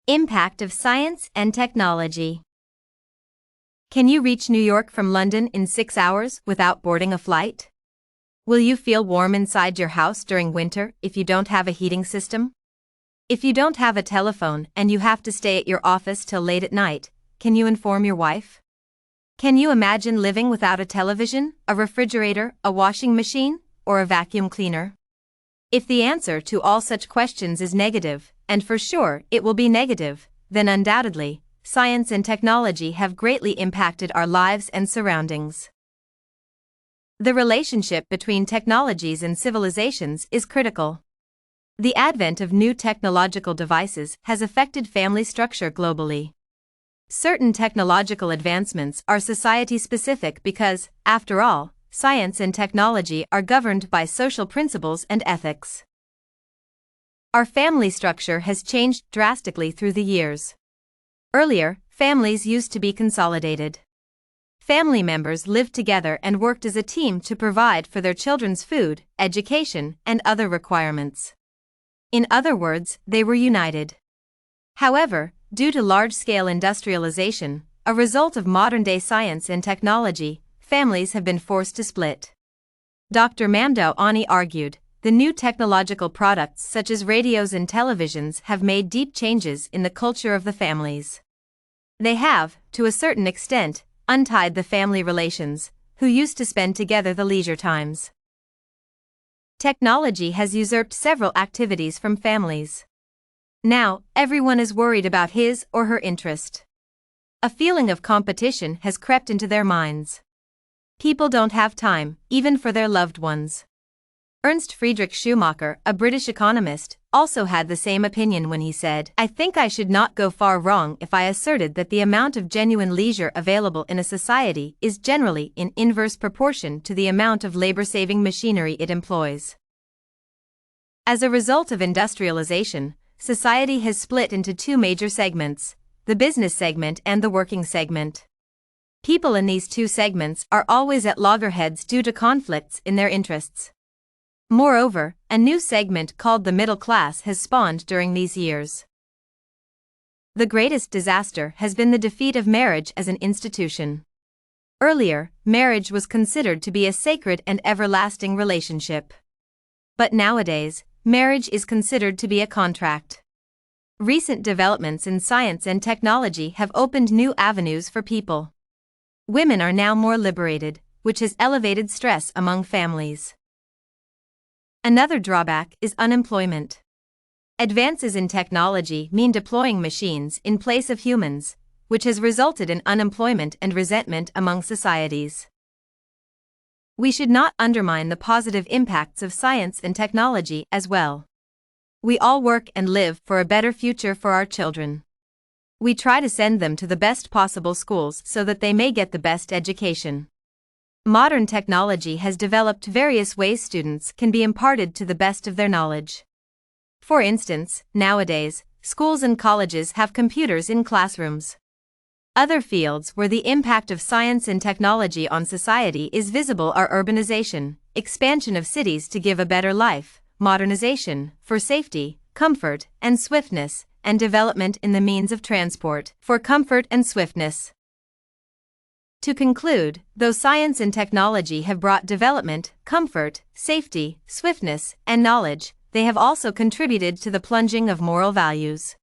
Impact of science and technology. Can you reach New York from London in 6 hours without boarding a flight? Will you feel warm inside your house during winter if you don't have a heating system? If you don't have a telephone and you have to stay at your office till late at night, can you inform your wife? Can you imagine living without a television, a refrigerator, a washing machine, or a vacuum cleaner? If the answer to all such questions is negative, and for sure it will be negative, then undoubtedly, science and technology have greatly impacted our lives and surroundings. The relationship between technologies and civilizations is critical. The advent of new technological devices has affected family structure globally. Certain technological advancements are society-specific because, after all, science and technology are governed by social principles and ethics. Our family structure has changed drastically through the years. Earlier, families used to be consolidated. Family members lived together and worked as a team to provide for their children's food, education, and other requirements. In other words, they were united. However, due to large-scale industrialization, a result of modern-day science and technology, families have been forced to split. Dr. Mamdouh Auni argued, the new technological products such as radios and televisions have made deep changes in the culture of the families. They have, to a certain extent, untied the family relations, who used to spend together the leisure times. Technology has usurped several activities from families. Now, everyone is worried about his or her interest. A feeling of competition has crept into their minds. People don't have time, even for their loved ones. Ernst Friedrich Schumacher, a British economist, also had the same opinion when he said, "I think I should not go far wrong if I asserted that the amount of genuine leisure available in a society is generally in inverse proportion to the amount of labor-saving machinery it employs." As a result of industrialization, society has split into two major segments, the business segment and the working segment. People in these two segments are always at loggerheads due to conflicts in their interests. Moreover, a new segment called the middle class has spawned during these years. The greatest disaster has been the defeat of marriage as an institution. Earlier, marriage was considered to be a sacred and everlasting relationship. But nowadays, marriage is considered to be a contract. Recent developments in science and technology have opened new avenues for people. Women are now more liberated, which has elevated stress among families. Another drawback is unemployment. Advances in technology mean deploying machines in place of humans, which has resulted in unemployment and resentment among societies. We should not undermine the positive impacts of science and technology as well. We all work and live for a better future for our children. We try to send them to the best possible schools so that they may get the best education. Modern technology has developed various ways students can be imparted to the best of their knowledge. For instance, nowadays, schools and colleges have computers in classrooms. Other fields where the impact of science and technology on society is visible are urbanization, expansion of cities to give a better life, modernization, for safety, comfort, and swiftness, and development in the means of transport, for comfort and swiftness. To conclude, though science and technology have brought development, comfort, safety, swiftness, and knowledge, they have also contributed to the plunging of moral values.